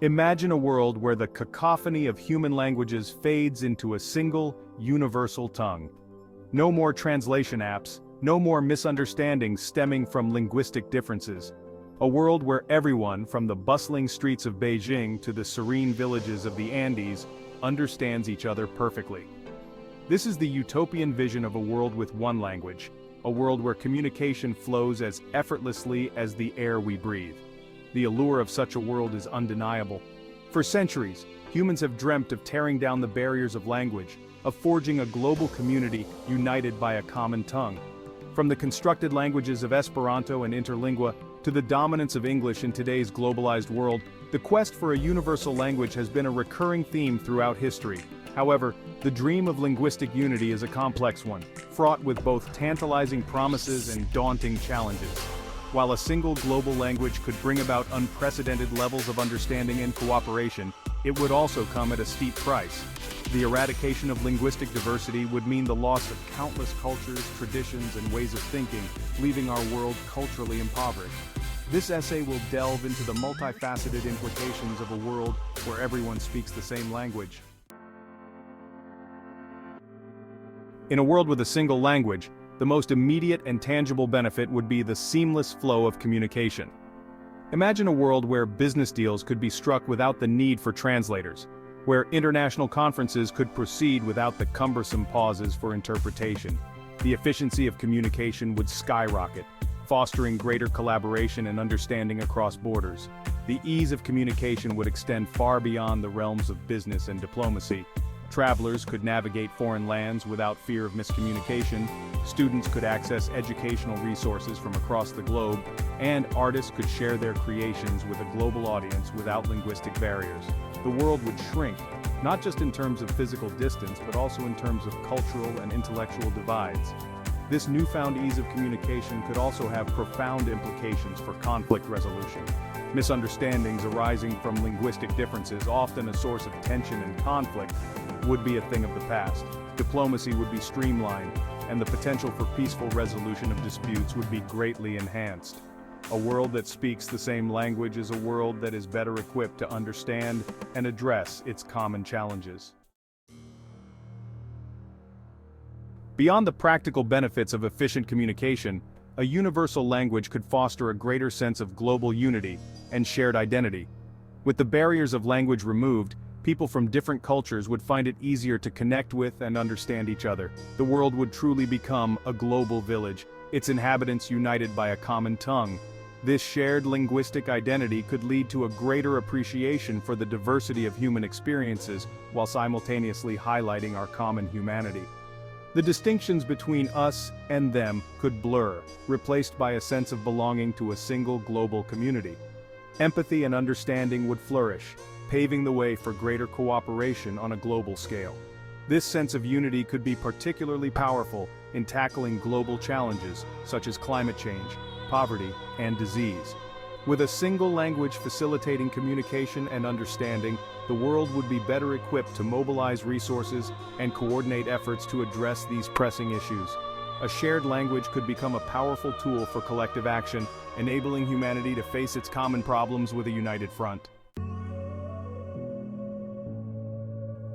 Imagine a world where the cacophony of human languages fades into a single, universal tongue. No more translation apps, no more misunderstandings stemming from linguistic differences. A world where everyone, from the bustling streets of Beijing to the serene villages of the Andes, understands each other perfectly. This is the utopian vision of a world with one language, a world where communication flows as effortlessly as the air we breathe. The allure of such a world is undeniable. For centuries, humans have dreamt of tearing down the barriers of language, of forging a global community united by a common tongue. From the constructed languages of Esperanto and Interlingua to the dominance of English in today's globalized world, the quest for a universal language has been a recurring theme throughout history. However, the dream of linguistic unity is a complex one, fraught with both tantalizing promises and daunting challenges. While a single global language could bring about unprecedented levels of understanding and cooperation, it would also come at a steep price. The eradication of linguistic diversity would mean the loss of countless cultures, traditions, and ways of thinking, leaving our world culturally impoverished. This essay will delve into the multifaceted implications of a world where everyone speaks the same language. In a world with a single language, the most immediate and tangible benefit would be the seamless flow of communication. Imagine a world where business deals could be struck without the need for translators, where international conferences could proceed without the cumbersome pauses for interpretation. The efficiency of communication would skyrocket, fostering greater collaboration and understanding across borders. The ease of communication would extend far beyond the realms of business and diplomacy. Travelers could navigate foreign lands without fear of miscommunication, students could access educational resources from across the globe, and artists could share their creations with a global audience without linguistic barriers. The world would shrink, not just in terms of physical distance, but also in terms of cultural and intellectual divides. This newfound ease of communication could also have profound implications for conflict resolution. Misunderstandings arising from linguistic differences, often a source of tension and conflict, would be a thing of the past. Diplomacy would be streamlined, and the potential for peaceful resolution of disputes would be greatly enhanced. A world that speaks the same language is a world that is better equipped to understand and address its common challenges. Beyond the practical benefits of efficient communication, a universal language could foster a greater sense of global unity and shared identity. With the barriers of language removed, people from different cultures would find it easier to connect with and understand each other. The world would truly become a global village, its inhabitants united by a common tongue. This shared linguistic identity could lead to a greater appreciation for the diversity of human experiences, while simultaneously highlighting our common humanity. The distinctions between us and them could blur, replaced by a sense of belonging to a single global community. Empathy and understanding would flourish, paving the way for greater cooperation on a global scale. This sense of unity could be particularly powerful in tackling global challenges such as climate change, poverty, and disease. With a single language facilitating communication and understanding, the world would be better equipped to mobilize resources and coordinate efforts to address these pressing issues. A shared language could become a powerful tool for collective action, enabling humanity to face its common problems with a united front.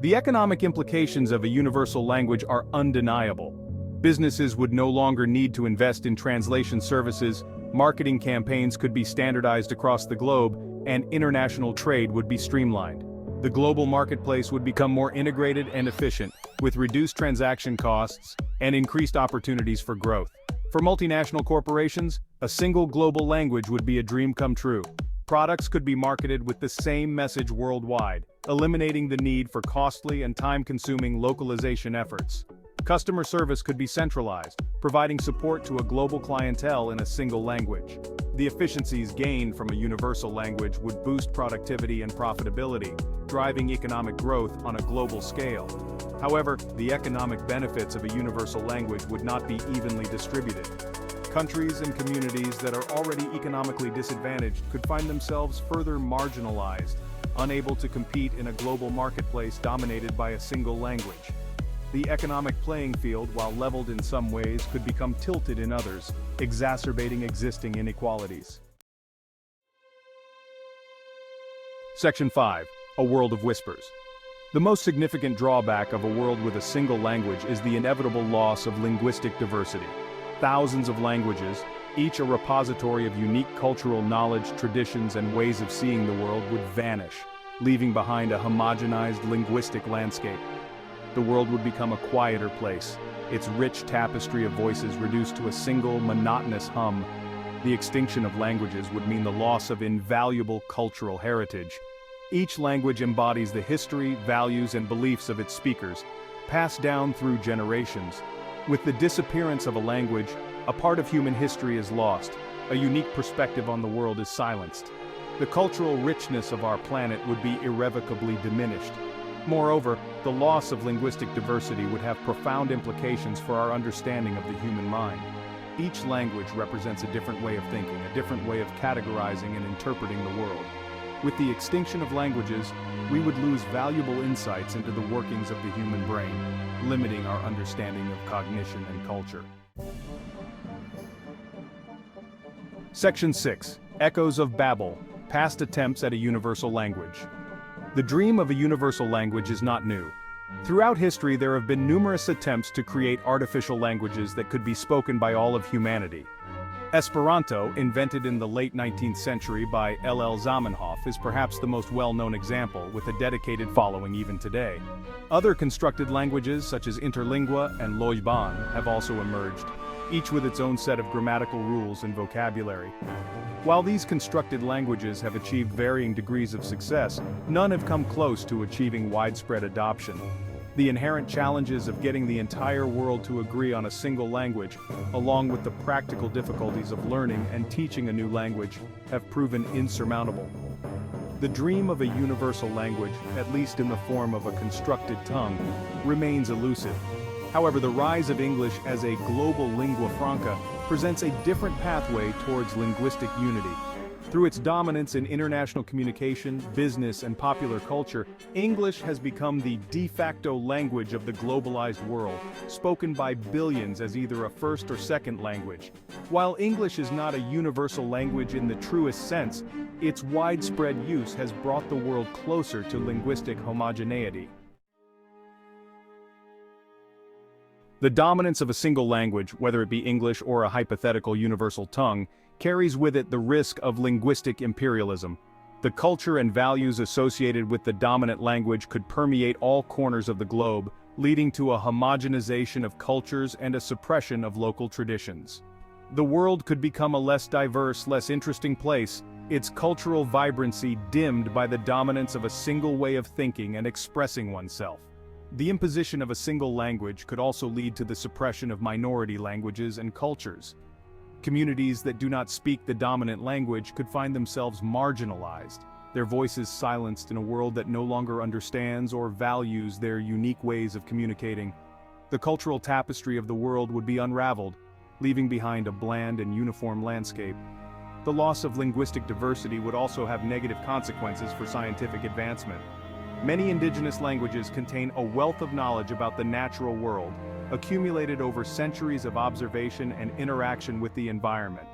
The economic implications of a universal language are undeniable. Businesses would no longer need to invest in translation services, marketing campaigns could be standardized across the globe, and international trade would be streamlined. The global marketplace would become more integrated and efficient, with reduced transaction costs and increased opportunities for growth. For multinational corporations, a single global language would be a dream come true. Products could be marketed with the same message worldwide, eliminating the need for costly and time-consuming localization efforts. Customer service could be centralized, providing support to a global clientele in a single language. The efficiencies gained from a universal language would boost productivity and profitability, driving economic growth on a global scale. However, the economic benefits of a universal language would not be evenly distributed. Countries and communities that are already economically disadvantaged could find themselves further marginalized, unable to compete in a global marketplace dominated by a single language. The economic playing field, while leveled in some ways, could become tilted in others, exacerbating existing inequalities. Section 5. A world of whispers. The most significant drawback of a world with a single language is the inevitable loss of linguistic diversity. Thousands of languages, each a repository of unique cultural knowledge, traditions, and ways of seeing the world, would vanish, leaving behind a homogenized linguistic landscape. The world would become a quieter place, its rich tapestry of voices reduced to a single, monotonous hum. The extinction of languages would mean the loss of invaluable cultural heritage. Each language embodies the history, values, and beliefs of its speakers, passed down through generations. With the disappearance of a language, a part of human history is lost, a unique perspective on the world is silenced. The cultural richness of our planet would be irrevocably diminished. Moreover, the loss of linguistic diversity would have profound implications for our understanding of the human mind. Each language represents a different way of thinking, a different way of categorizing and interpreting the world. With the extinction of languages, we would lose valuable insights into the workings of the human brain, limiting our understanding of cognition and culture. Section 6. Echoes of Babel. Past attempts at a universal language. The dream of a universal language is not new. Throughout history, there have been numerous attempts to create artificial languages that could be spoken by all of humanity. Esperanto, invented in the late 19th century by L.L. Zamenhof, is perhaps the most well-known example, with a dedicated following even today. Other constructed languages, such as Interlingua and Lojban, have also emerged, each with its own set of grammatical rules and vocabulary. While these constructed languages have achieved varying degrees of success, none have come close to achieving widespread adoption. The inherent challenges of getting the entire world to agree on a single language, along with the practical difficulties of learning and teaching a new language, have proven insurmountable. The dream of a universal language, at least in the form of a constructed tongue, remains elusive. However, the rise of English as a global lingua franca presents a different pathway towards linguistic unity. Through its dominance in international communication, business, and popular culture, English has become the de facto language of the globalized world, spoken by billions as either a first or second language. While English is not a universal language in the truest sense, its widespread use has brought the world closer to linguistic homogeneity. The dominance of a single language, whether it be English or a hypothetical universal tongue, carries with it the risk of linguistic imperialism. The culture and values associated with the dominant language could permeate all corners of the globe, leading to a homogenization of cultures and a suppression of local traditions. The world could become a less diverse, less interesting place, its cultural vibrancy dimmed by the dominance of a single way of thinking and expressing oneself. The imposition of a single language could also lead to the suppression of minority languages and cultures. Communities that do not speak the dominant language could find themselves marginalized, their voices silenced in a world that no longer understands or values their unique ways of communicating. The cultural tapestry of the world would be unraveled, leaving behind a bland and uniform landscape. The loss of linguistic diversity would also have negative consequences for scientific advancement. Many indigenous languages contain a wealth of knowledge about the natural world, accumulated over centuries of observation and interaction with the environment.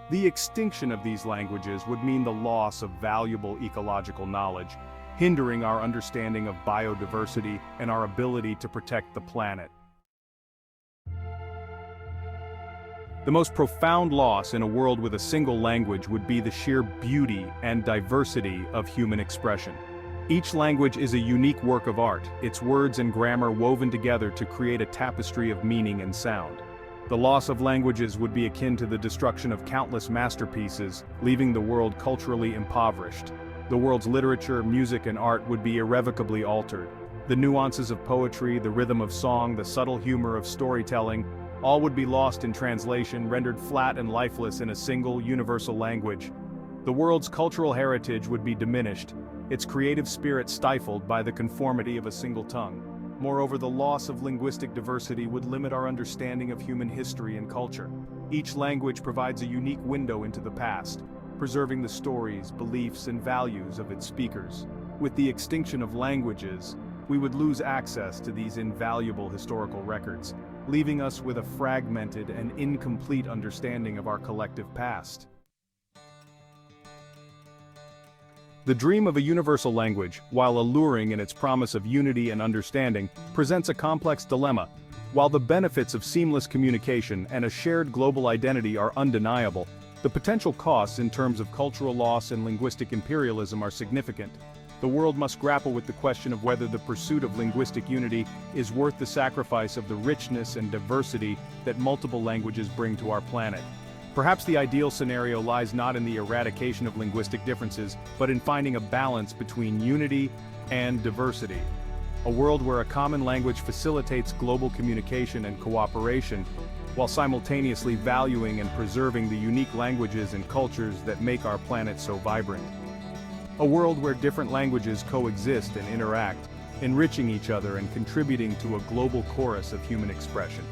The extinction of these languages would mean the loss of valuable ecological knowledge, hindering our understanding of biodiversity and our ability to protect the planet. The most profound loss in a world with a single language would be the sheer beauty and diversity of human expression. Each language is a unique work of art, its words and grammar woven together to create a tapestry of meaning and sound. The loss of languages would be akin to the destruction of countless masterpieces, leaving the world culturally impoverished. The world's literature, music, and art would be irrevocably altered. The nuances of poetry, the rhythm of song, the subtle humor of storytelling, all would be lost in translation, rendered flat and lifeless in a single, universal language. The world's cultural heritage would be diminished, its creative spirit stifled by the conformity of a single tongue. Moreover, the loss of linguistic diversity would limit our understanding of human history and culture. Each language provides a unique window into the past, preserving the stories, beliefs, and values of its speakers. With the extinction of languages, we would lose access to these invaluable historical records, leaving us with a fragmented and incomplete understanding of our collective past. The dream of a universal language, while alluring in its promise of unity and understanding, presents a complex dilemma. While the benefits of seamless communication and a shared global identity are undeniable, the potential costs in terms of cultural loss and linguistic imperialism are significant. The world must grapple with the question of whether the pursuit of linguistic unity is worth the sacrifice of the richness and diversity that multiple languages bring to our planet. Perhaps the ideal scenario lies not in the eradication of linguistic differences, but in finding a balance between unity and diversity. A world where a common language facilitates global communication and cooperation, while simultaneously valuing and preserving the unique languages and cultures that make our planet so vibrant. A world where different languages coexist and interact, enriching each other and contributing to a global chorus of human expression.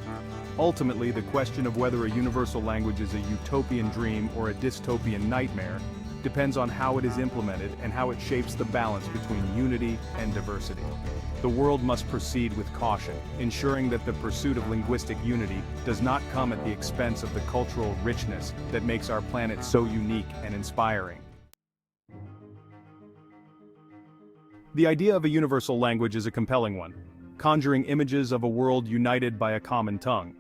Ultimately, the question of whether a universal language is a utopian dream or a dystopian nightmare depends on how it is implemented and how it shapes the balance between unity and diversity. The world must proceed with caution, ensuring that the pursuit of linguistic unity does not come at the expense of the cultural richness that makes our planet so unique and inspiring. The idea of a universal language is a compelling one, conjuring images of a world united by a common tongue.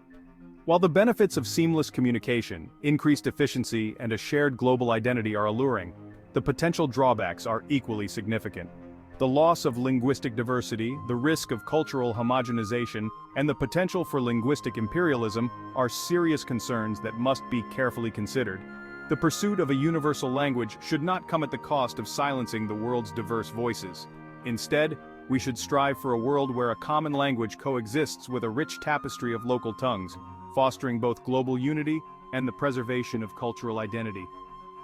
While the benefits of seamless communication, increased efficiency, and a shared global identity are alluring, the potential drawbacks are equally significant. The loss of linguistic diversity, the risk of cultural homogenization, and the potential for linguistic imperialism are serious concerns that must be carefully considered. The pursuit of a universal language should not come at the cost of silencing the world's diverse voices. Instead, we should strive for a world where a common language coexists with a rich tapestry of local tongues, fostering both global unity and the preservation of cultural identity.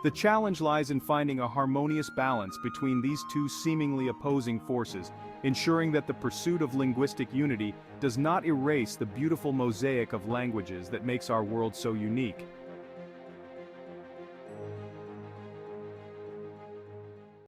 The challenge lies in finding a harmonious balance between these two seemingly opposing forces, ensuring that the pursuit of linguistic unity does not erase the beautiful mosaic of languages that makes our world so unique.